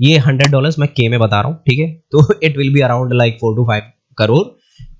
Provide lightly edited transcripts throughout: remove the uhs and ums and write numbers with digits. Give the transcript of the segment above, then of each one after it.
ये $100 मैं के में बता रहा हूँ, ठीक है। तो it will be around like 4 to 5 crore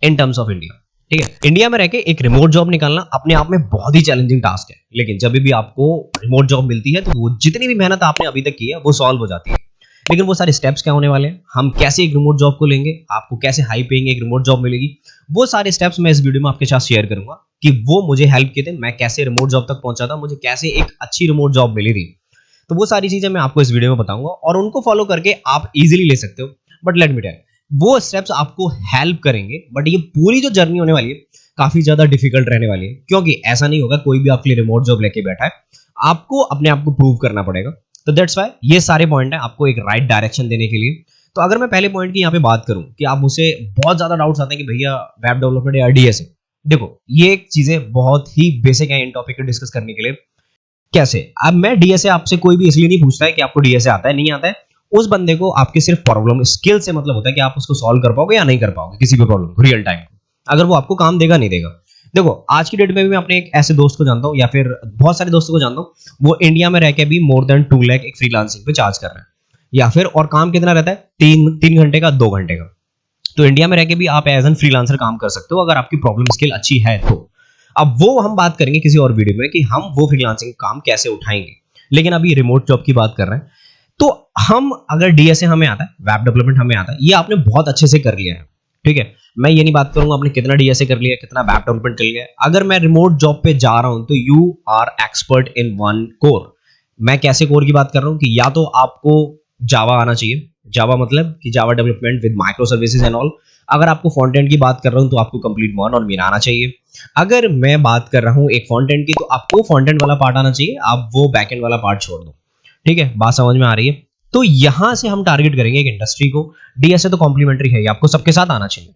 in terms of India, ठीक है। इंडिया में रह के एक रिमोट जॉब निकालना अपने आप में बहुत ही चैलेंजिंग टास्क है, लेकिन जब भी आपको रिमोट जॉब मिलती है तो वो जितनी भी मेहनत आपने अभी तक की है वो सॉल्व हो जाती है। लेकिन वो सारे स्टेप्स क्या होने वाले हैं, हम कैसे एक रिमोट जॉब को लेंगे, आपको कैसे हाई पेइंग एक रिमोट जॉब मिलेगी, वो सारे स्टेप्स मैं इस वीडियो में आपके साथ शेयर करूंगा कि वो मुझे हेल्प किए थे, मैं कैसे रिमोट जॉब तक पहुंचा था, मुझे कैसे एक अच्छी रिमोट जॉब मिली थी। तो वो सारी चीजें मैं आपको इस वीडियो में बताऊंगा और उनको फॉलो करके आप इजीली ले सकते हो। बट लेट मी टेल, वो स्टेप्स आपको हेल्प करेंगे, बट ये पूरी जो जर्नी होने वाली है काफी ज्यादा डिफिकल्ट रहने वाली है, क्योंकि ऐसा नहीं होगा कोई भी आपके लिए रिमोट जॉब लेके बैठा है, आपको अपने आप को प्रूव करना पड़ेगा। तो दैट्स व्हाई ये सारे पॉइंट है आपको एक राइट डायरेक्शन देने के लिए। तो अगर मैं पहले पॉइंट की यहाँ पे बात करूं कि आप मुझसे बहुत ज्यादा डाउट्स आते हैं कि भैया वेब डेवलपमेंट या डीएसए, देखो ये एक चीजें बहुत ही बेसिक है इन टॉपिक को डिस्कस करने के लिए। कैसे, अब मैं डीएसए आपसे कोई भी इसलिए नहीं पूछता है कि आपको डीएसए आता है नहीं आता है, उस बंदे को आपके सिर्फ प्रॉब्लम स्किल से मतलब होता है कि आप उसको सॉल्व कर पाओगे या नहीं कर पाओगे किसी भी प्रॉब्लम को रियल टाइम, अगर वो आपको काम देगा नहीं देगा। देखो आज की डेट में भी मैं अपने एक ऐसे दोस्त को जानता हूँ या फिर बहुत सारे दोस्तों को जानता हूँ, वो इंडिया में रह के भी मोर देन 2 लाख एक फ्रीलांसिंग पे चार्ज कर रहे हैं, या फिर और काम कितना रहता है 3 घंटे का 2 घंटे का। तो इंडिया में रह के भी आप एज एन फ्रीलांसर काम कर सकते हो अगर आपकी प्रॉब्लम स्किल अच्छी है तो। अब वो हम बात करेंगे किसी और वीडियो में कि हम वो फ्रीलांसिंग काम कैसे उठाएंगे, लेकिन अभी रिमोट जॉब की बात कर रहे हैं। तो हम अगर डीएसए हमें आता है, वेब डेवलपमेंट हमें आता है, ये आपने बहुत अच्छे से कर लिया है, ठीक है। मैं ये नहीं बात करूंगा आपने कितना डीएसए कर लिया, कितना वेब डेवलपमेंट कर लिया। अगर मैं रिमोट जॉब पे जा रहा हूं तो you are expert in one core. मैं कैसे कोर की बात कर रहा हूं कि या तो आपको जावा आना चाहिए, जावा मतलब कि Java development with micro services and all. अगर आपको फ्रंट एंड की बात कर रहा हूं तो आपको कंप्लीट मॉन और मीन आना चाहिए। अगर मैं बात कर रहा हूं एक फ्रंट एंड की तो आपको फ्रंट एंड वाला पार्ट आना चाहिए, आप वो बैक एंड वाला पार्ट छोड़ दो, ठीक है। बात समझ में आ रही है। तो यहां से हम टारगेट करेंगे एक इंडस्ट्री को। डीएसए तो कॉम्प्लीमेंट्री है, आपको सबके साथ आना चाहिए।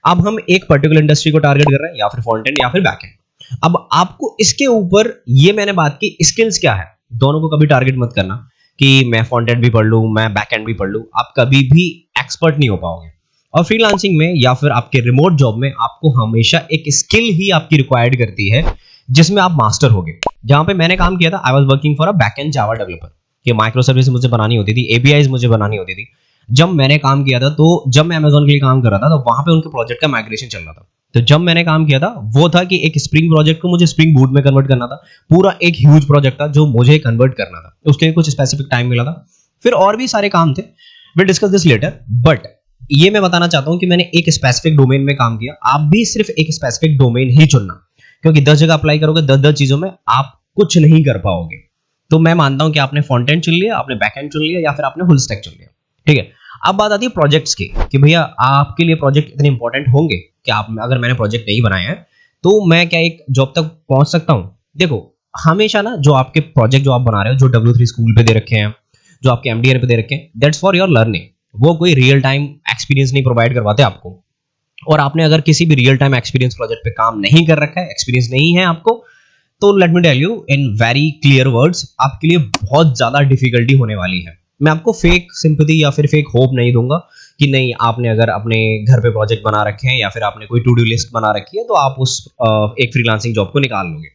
अब हम एक पर्टिकुलर इंडस्ट्री को टारगेट कर रहे हैं, या फिर फ्रंट एंड या फिर बैक एंड। अब आपको इसके ऊपर ये मैंने बात की स्किल्स क्या है, दोनों को कभी टारगेट मत करना कि मैं फ्रंट एंड भी पढ़ लूं मैं बैक एंड भी पढ़ लूं, आप कभी भी एक्सपर्ट नहीं हो पाओगे। और फ्रीलांसिंग में या फिर आपके रिमोट जॉब में आपको हमेशा एक स्किल ही आपकी रिक्वायर्ड करती है जिसमें आप मास्टर होगे। जहां पे मैंने काम किया था, आई was working for a back and Java developer, कि माइक्रो सर्विस मुझे बनानी होती थी, एपीआईज मुझे बनानी होती थी। जब मैंने काम किया था, तो जब मैं अमेज़न के लिए काम कर रहा था तो वहां पे उनके प्रोजेक्ट का माइग्रेशन चल रहा था। तो जब मैंने काम किया था वो था कि एक स्प्रिंग प्रोजेक्ट को मुझे स्प्रिंग बूट में कन्वर्ट करना था। पूरा एक ह्यूज प्रोजेक्ट था जो मुझे कन्वर्ट करना था, उसके लिए कुछ स्पेसिफिक टाइम मिला था। फिर और भी सारे काम थे, will discuss this later. But ये मैं बताना चाहता हूं कि मैंने एक स्पेसिफिक डोमेन में काम किया। आप भी सिर्फ एक स्पेसिफिक डोमेन ही चुनना, क्योंकि 10 जगह अप्लाई करोगे 10 चीजों में आप कुछ नहीं कर पाओगे। तो मैं मानता हूं कि आपने फ्रंट एंड चुन लिया, आपने बैक एंड चुन लिया, या फिर आपने फुल स्टैक चुन लिया, ठीक है। अब बात आती है प्रोजेक्ट्स की कि भैया आपके लिए प्रोजेक्ट इतने इंपॉर्टेंट होंगे कि आप, अगर मैंने प्रोजेक्ट नहीं बनाया है तो मैं क्या एक जॉब तक पहुंच सकता हूं। देखो हमेशा ना जो आपके प्रोजेक्ट जो आप बना रहे हो, जो W3 स्कूल पे दे रखे हैं, जो आपके एमडीएन पे दे रखे हैं, दैट्स फॉर योर लर्निंग। वो कोई रियल टाइम एक्सपीरियंस नहीं प्रोवाइड करवाते आपको। और आपने अगर किसी भी रियल टाइम एक्सपीरियंस प्रोजेक्ट पे काम नहीं कर रखा है, एक्सपीरियंस नहीं है आपको, तो let me tell you in very clear words, आपके लिए बहुत ज्यादा डिफिकल्टी होने वाली है। मैं आपको फेक सिंपैथी या फिर फेक होप नहीं दूंगा कि नहीं आपने अगर अपने घर पे प्रोजेक्ट बना रखे हैं या फिर आपने कोई टू डू लिस्ट बना रखी है तो आप उस एक फ्रीलांसिंग जॉब को निकाल लोगे।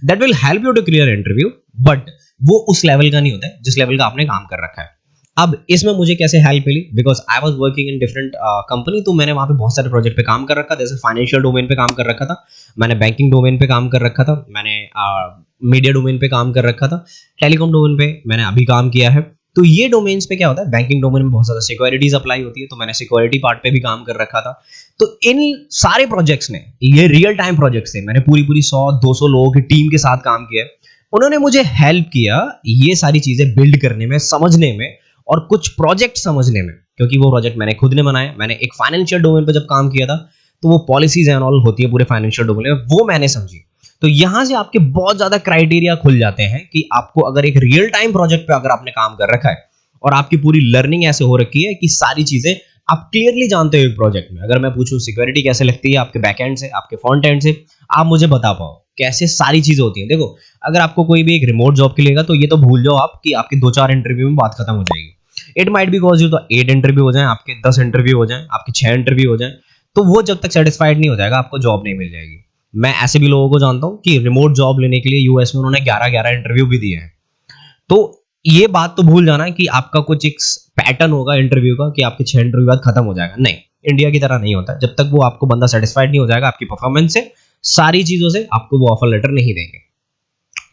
That will help you to clear interview, but वो उस लेवल का नहीं होता है जिस लेवल का आपने काम कर रखा है। अब इसमें मुझे कैसे हेल्प मिली, because I was working in different company, तो मैंने वहां पे बहुत सारे प्रोजेक्ट पे काम कर रखा था। जैसे फाइनेंशियल डोमेन पे काम कर रखा था, मैंने बैंकिंग डोमेन पे काम कर रखा था, मैंने मीडिया डोमेन पे काम कर रखा था, टेलीकॉम डोमेन पे मैंने अभी काम किया है। तो ये डोमेन्स पे क्या होता है, बैंकिंग डोमेन में बहुत ज्यादा सिक्योरिटीज अप्लाई होती है, तो मैंने सिक्योरिटी पार्ट पे भी काम कर रखा था। तो इन सारे प्रोजेक्ट्स में ये रियल टाइम प्रोजेक्ट्स थे, मैंने पूरी 100-200 लोगों की टीम के साथ काम किया। उन्होंने मुझे हेल्प किया ये सारी चीजें बिल्ड करने में, समझने में और कुछ प्रोजेक्ट समझने में, क्योंकि वो प्रोजेक्ट मैंने खुद ने बनाया। मैंने एक फाइनेंशियल डोमेन पे जब काम किया था तो वो पॉलिसीज एंड ऑल होती है पूरे फाइनेंशियल डोमेन में, वो मैंने समझी। तो यहां से आपके बहुत ज्यादा क्राइटेरिया खुल जाते हैं कि आपको अगर एक रियल टाइम प्रोजेक्ट पे अगर आपने काम कर रखा है और आपकी पूरी लर्निंग ऐसे हो रखी है कि सारी चीजें आप क्लियरली जानते हो एक प्रोजेक्ट में। अगर मैं पूछूं सिक्योरिटी कैसे लगती है आपके बैक एंड से, आपके फ्रंट एंड से, आप मुझे बता पाओ कैसे सारी चीजें होती हैं। देखो अगर आपको कोई भी एक रिमोट जॉब के लेगा तो ये तो भूल जाओ आप कि आपके 2-4 इंटरव्यू में बात खत्म हो जाएगी। It might be cause you तो 8 इंटरव्यू हो जाए, आपके 10 इंटरव्यू हो जाए, आपके 6 इंटरव्यू हो जाए, तो वो जब तक सेटिस्फाइड नहीं हो जाएगा आपको जॉब नहीं मिल जाएगी। मैं ऐसे भी लोगों को जानता हूं कि रिमोट जॉब लेने के लिए यूएस में उन्होंने 11-11 इंटरव्यू भी दिए हैं। तो ये बात तो भूल जाना कि आपका कुछ एक पैटर्न होगा इंटरव्यू का कि आपके 6 इंटरव्यू बाद खत्म हो जाएगा। नहीं, इंडिया की तरह नहीं होता। जब तक वो आपको बंदा सेटिस्फाइड नहीं हो जाएगा आपकी परफॉर्मेंस से, सारी चीजों से, आपको वो ऑफर लेटर नहीं देंगे।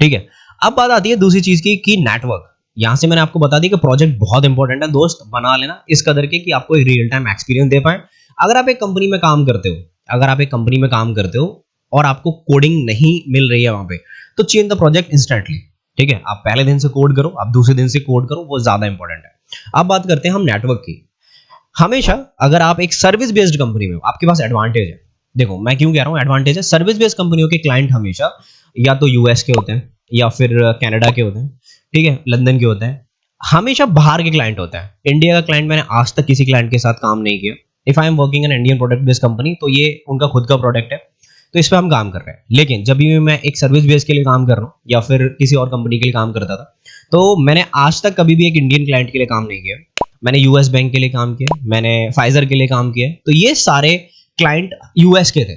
ठीक है, अब बात आती है दूसरी चीज की कि नेटवर्क। यहां से मैंने आपको बता दी कि प्रोजेक्ट बहुत इंपॉर्टेंट है, दोस्त बना लेना इस कदर के कि आपको एक रियल टाइम एक्सपीरियंस दे पाए। अगर आप एक कंपनी में काम करते हो, अगर आप एक कंपनी में काम करते हो और आपको कोडिंग नहीं मिल रही है वहां पे, तो चेंज द प्रोजेक्ट इंस्टेंटली। ठीक है, आप पहले दिन से कोड करो, आप दूसरे दिन से कोड करो, वो ज्यादा इंपॉर्टेंट है। अब बात करते हैं हम नेटवर्क की। हमेशा अगर आप एक सर्विस बेस्ड कंपनी में हो, आपके पास एडवांटेज है। देखो मैं क्यों कह रहा हूं एडवांटेज है, सर्विस बेस्ड कंपनियों के क्लाइंट हमेशा या तो यूएस के होते हैं या फिर कनाडा के होते हैं, ठीक है, लंदन के होते हैं, हमेशा बाहर के क्लाइंट होता है। इंडिया का क्लाइंट मैंने आज तक किसी क्लाइंट के साथ काम नहीं किया। If I am working in Indian product based company, तो ये उनका खुद का प्रोडक्ट है, तो इस पर हम काम कर रहे हैं। लेकिन जब भी मैं एक सर्विस बेस के लिए काम कर रहा हूँ या फिर किसी और कंपनी के लिए काम करता था, तो मैंने आज तक कभी भी एक इंडियन क्लाइंट के लिए काम नहीं किया। मैंने यूएस बैंक के लिए काम किया, मैंने फाइजर के लिए काम किया, तो ये सारे क्लाइंट यूएस के थे।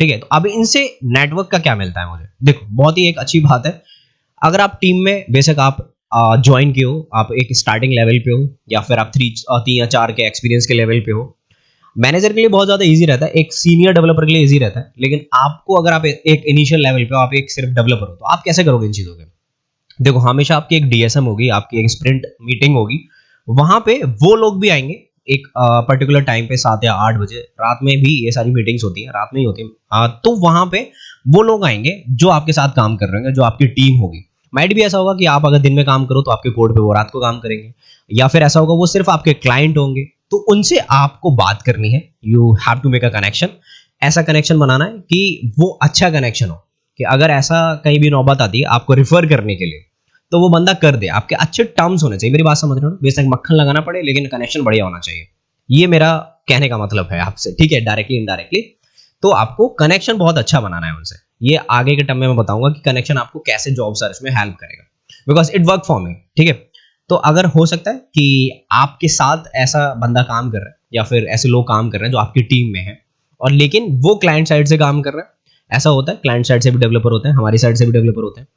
ठीक है, तो अब इनसे नेटवर्क का क्या मिलता है मुझे? देखो बहुत ही एक अच्छी बात है, अगर आप टीम में बेशक आप ज्वाइन किए हो, आप एक स्टार्टिंग लेवल पे हो या फिर आप 3 या 4 के एक्सपीरियंस के लेवल पे हो, मैनेजर के लिए बहुत ज्यादा इजी रहता है, एक सीनियर डेवलपर के लिए इजी रहता है। लेकिन आपको अगर आप एक इनिशियल लेवल पे हो, आप एक सिर्फ डेवलपर हो, तो आप कैसे करोगे इन चीजों के? देखो हमेशा आपकी एक डीएसएम होगी, आपकी एक स्प्रिंट मीटिंग होगी, वहां पे वो लोग भी आएंगे एक पर्टिकुलर टाइम पे, 7 या 8 बजे, रात में भी ये सारी मीटिंग्स होती है, रात में ही होती है। तो वहां पे वो लोग आएंगे जो आपके साथ काम कर रहे होंगे, जो आपकी टीम होगी। माइट भी ऐसा होगा कि आप अगर दिन में काम करो तो आपके कोड पे वो रात को काम करेंगे, या फिर ऐसा होगा वो सिर्फ आपके क्लाइंट होंगे, तो उनसे आपको बात करनी है। You have to make a connection. ऐसा कनेक्शन बनाना है कि वो अच्छा कनेक्शन हो, कि अगर ऐसा कहीं भी नौबत आती है आपको रिफर करने के लिए, तो वो बंदा कर दे। आपके अच्छे टर्म्स होने चाहिए, मेरी बात समझ रहे हो? बेशक मक्खन लगाना पड़े लेकिन कनेक्शन बढ़िया होना चाहिए। ये मेरा कहने का मतलब है आपसे, ठीक है, डायरेक्टली इनडायरेक्टली। तो आपको कनेक्शन बहुत अच्छा बनाना है उनसे। ये आगे के टर्म में मैं बताऊंगा कि कनेक्शन आपको कैसे जॉब सर्च में हेल्प करेगा, because it work for me. ठीक है, तो अगर हो सकता है कि आपके साथ ऐसा बंदा काम कर रहा है या फिर ऐसे लोग काम कर रहे हैं जो आपकी टीम में है, और लेकिन वो क्लाइंट साइड से काम कर रहे हैं। ऐसा होता है, क्लाइंट साइड से भी डेवलपर होते हैं, हमारी साइड से भी डेवलपर होते हैं।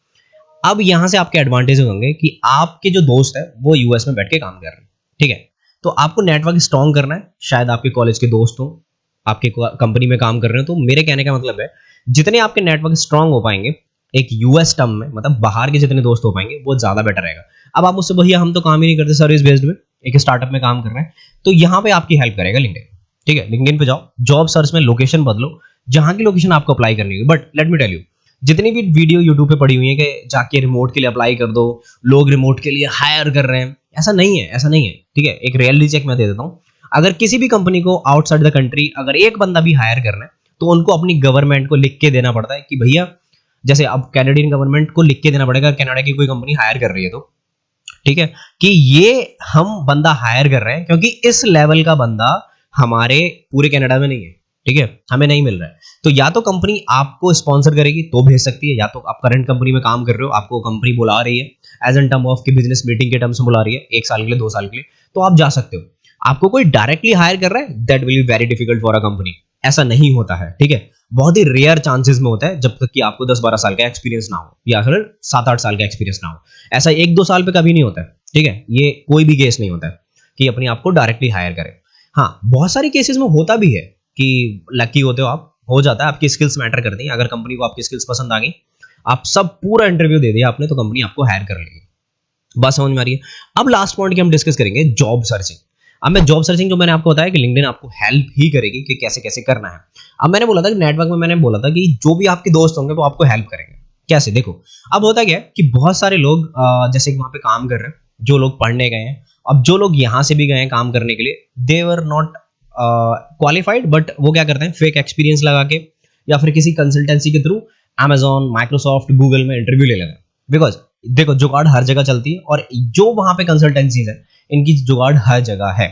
अब यहां से आपके एडवांटेजेस होंगे कि आपके जो दोस्त है वो यूएस में बैठ के काम कर रहे हैं। ठीक है, तो आपको नेटवर्क स्ट्रॉन्ग करना है। शायद आपके कॉलेज के दोस्त हो, आपके कंपनी में काम कर रहे हो, तो मेरे कहने का मतलब है जितने आपके नेटवर्क स्ट्रांग हो पाएंगे एक यूएस टर्म में, मतलब बाहर के जितने दोस्त हो पाएंगे, वो ज्यादा बेटर रहेगा। अब आप मुझसे भैया हम तो काम ही नहीं करते सर्विस बेस्ड में, एक स्टार्टअप में काम कर रहे हैं, तो यहाँ पे आपकी हेल्प करेगा लिंक्डइन। ठीक है, लिंक्डइन पे जाओ, जॉब सर्च में लोकेशन बदलो, जहां की लोकेशन आपको अप्लाई करनी होगी। But let me tell you, जितनी भी वीडियो यूट्यूब पे पड़ी हुई है कि जाके रिमोट के लिए अप्लाई कर दो, लोग रिमोट के लिए हायर कर रहे हैं, ऐसा नहीं है, ऐसा नहीं है। ठीक है, एक रियलिटी चेक मैं दे देता हूँ। अगर किसी भी कंपनी को आउटसाइड द कंट्री अगर एक बंदा भी हायर करना है, तो उनको अपनी गवर्नमेंट को लिख के देना पड़ता है कि भैया, जैसे अब कैनेडियन गवर्नमेंट को लिख के देना पड़ेगा, कनाडा की कोई कंपनी हायर कर रही है तो, ठीक है, कि ये हम बंदा हायर कर रहे हैं क्योंकि इस लेवल का बंदा हमारे पूरे कनाडा में नहीं है। ठीक है, हमें नहीं मिल रहा है। तो या तो कंपनी आपको स्पॉन्सर करेगी तो भेज सकती है, या तो आप करंट कंपनी में काम कर रहे हो, आपको कंपनी बुला रही है एज एन टर्म ऑफ की बिजनेस मीटिंग के टर्म से बुला रही है, 1 साल के लिए, 2 साल के लिए, तो आप जा सकते हो। आपको कोई डायरेक्टली हायर कर रहा है, that will be very difficult for a company. ऐसा नहीं होता है। ठीक है, बहुत ही रेयर चांसेस में होता है, जब तक कि आपको 10-12 साल का एक्सपीरियंस ना हो या फिर 7-8 साल का एक्सपीरियंस ना हो। ऐसा 1-2 साल पे कभी नहीं होता है। ठीक है, ये कोई भी केस नहीं होता है कि अपने आप को डायरेक्टली हायर करे। हाँ, बहुत सारी केसेस में होता भी है कि लकी होते हो आप, हो जाता है, आपकी स्किल्स मैटर करती हैं। अगर कंपनी को आपकी स्किल्स पसंद आ गई, आप सब पूरा इंटरव्यू दे दिया आपने, तो कंपनी आपको हायर कर लेगी। बात समझ में आ रही है? अब लास्ट पॉइंट की हम डिस्कस करेंगे, जॉब सर्चिंग। अब मैं जॉब सर्चिंग, जो मैंने आपको बताया कि लिंक्डइन आपको हेल्प ही करेगी कि कैसे कैसे करना है। अब मैंने बोला था कि नेटवर्क में मैंने बोला था कि जो भी आपके दोस्त होंगे वो आपको हेल्प करेंगे। कैसे? देखो, अब होता क्या है कि बहुत सारे लोग जैसे कि वहां पे काम कर रहे हैं, जो लोग पढ़ने गए हैं, अब जो लोग यहाँ से भी गए हैं काम करने के लिए, दे वर नॉट क्वालिफाइड, बट वो क्या करते हैं, फेक एक्सपीरियंस लगा के या फिर किसी कंसल्टेंसी के थ्रू Amazon, माइक्रोसॉफ्ट, गूगल में इंटरव्यू ले लेते हैं। बिकॉज देखो, जुगाड़ हर जगह चलती है, और जो वहां पे कंसल्टेंसीज है, इनकी जुगाड़ हर जगह है।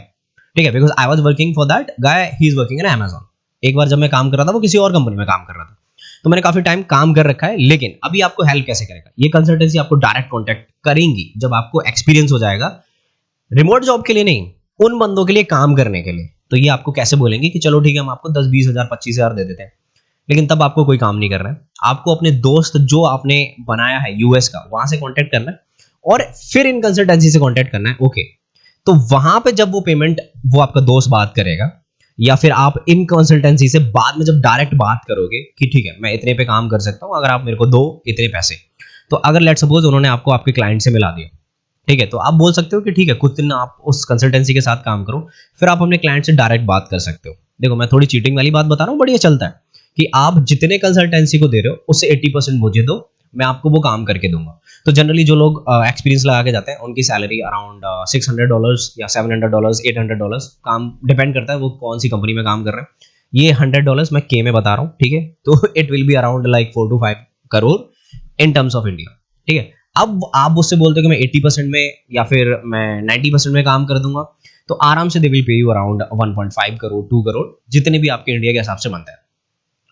ठीक है, because I was working for that guy, he is working in Amazon। एक बार जब मैं काम कर रहा था, वो किसी और कंपनी में काम कर रहा था, तो मैंने काफी टाइम काम कर रखा है। लेकिन अभी आपको हेल्प कैसे करेगा? ये कंसल्टेंसी आपको डायरेक्ट कॉन्टैक्ट करेंगी जब आपको एक्सपीरियंस हो जाएगा, रिमोट जॉब के लिए नहीं, उन बंदों के लिए काम करने के लिए। तो ये आपको कैसे बोलेंगे कि चलो ठीक है, हम आपको 10-20 हज़ार, 25 हज़ार दे देते हैं, लेकिन तब आपको कोई काम नहीं करना है। आपको अपने दोस्त जो आपने बनाया है यूएस का, वहां से कांटेक्ट करना है, और फिर इन कंसल्टेंसी से कांटेक्ट करना है। ओके, तो वहां पे जब वो पेमेंट वो आपका दोस्त बात करेगा या फिर आप इन कंसल्टेंसी से बाद में जब डायरेक्ट बात करोगे कि ठीक है मैं इतने पे काम कर सकता हूं, अगर आप मेरे को दो इतने पैसे, तो अगर लेट्स सपोज उन्होंने आपको आपके क्लाइंट से मिला दिया, ठीक है, तो आप बोल सकते हो कि ठीक है कुछ दिन आप उस कंसल्टेंसी के साथ काम करो, फिर आप अपने क्लाइंट से डायरेक्ट बात कर सकते हो। देखो मैं थोड़ी चीटिंग वाली बात बता रहा हूँ, बढ़िया चलता है कि आप जितने कंसल्टेंसी को दे रहे हो उससे 80% मुझे दो, मैं आपको वो काम करके दूंगा। तो जनरली जो लोग एक्सपीरियंस लगा के जाते हैं उनकी सैलरी अराउंड $600 या $700 $800, काम डिपेंड करता है वो कौन सी कंपनी में काम कर रहे हैं। ये $100 मैं के में बता रहा हूँ, ठीक है, तो it will be around like 4 to 5 crore in terms of India, ठीक है। अब आप मुझसे बोलते हो कि मैं 80% में या फिर मैं 90% में काम कर दूंगा, तो आराम से they will pay you around 1.5 crore 2 crore, जितने भी आपके इंडिया के हिसाब से बनता है,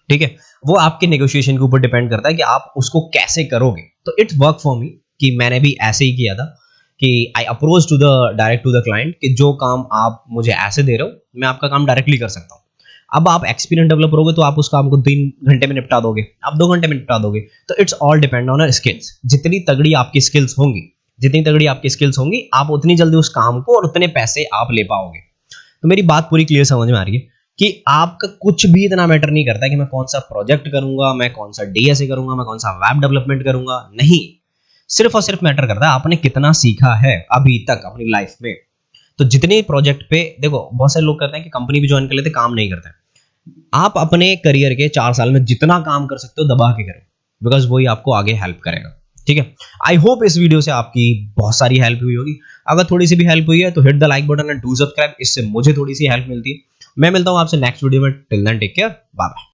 ठीक है। वो आपके नेगोशिएशन के ऊपर डिपेंड करता है कि आप उसको कैसे करोगे। तो इट्स वर्क फॉर मी कि मैंने भी ऐसे ही किया था कि I approach to the direct to the client कि जो काम आप मुझे ऐसे दे रहे हो मैं आपका काम डायरेक्टली कर सकता हूँ। अब आप एक्सपीरियंस डेवलपर होगे तो आप उस काम को 3 घंटे में निपटा दोगे, आप 2 घंटे में निपटा दोगे। तो it's all depend on skills. जितनी तगड़ी आपकी स्किल्स होंगी आप उतनी जल्दी उस काम को और उतने पैसे आप ले पाओगे। तो मेरी बात पूरी क्लियर समझ में आ रही है कि आपका कुछ भी इतना मैटर नहीं करता कि मैं कौन सा प्रोजेक्ट करूंगा, मैं कौन सा डीएसए करूंगा, मैं कौन सा वेब डेवलपमेंट करूंगा, नहीं, सिर्फ और सिर्फ मैटर करता है आपने कितना सीखा है अभी तक अपनी लाइफ में। तो जितने प्रोजेक्ट पे देखो बहुत सारे लोग करते हैं कि कंपनी भी ज्वाइन कर लेते काम नहीं करते हैं। आप अपने करियर के 4 साल में जितना काम कर सकते हो दबा के करो, बिकॉज वही आपको आगे हेल्प करेगा, ठीक है। आई होप इस वीडियो से आपकी बहुत सारी हेल्प हुई होगी। अगर थोड़ी सी भी हेल्प हुई है तो hit the like button and do subscribe, इससे मुझे थोड़ी सी हेल्प मिलती है। मैं मिलता हूं आपसे नेक्स्ट वीडियो में। Till then take care, bye bye.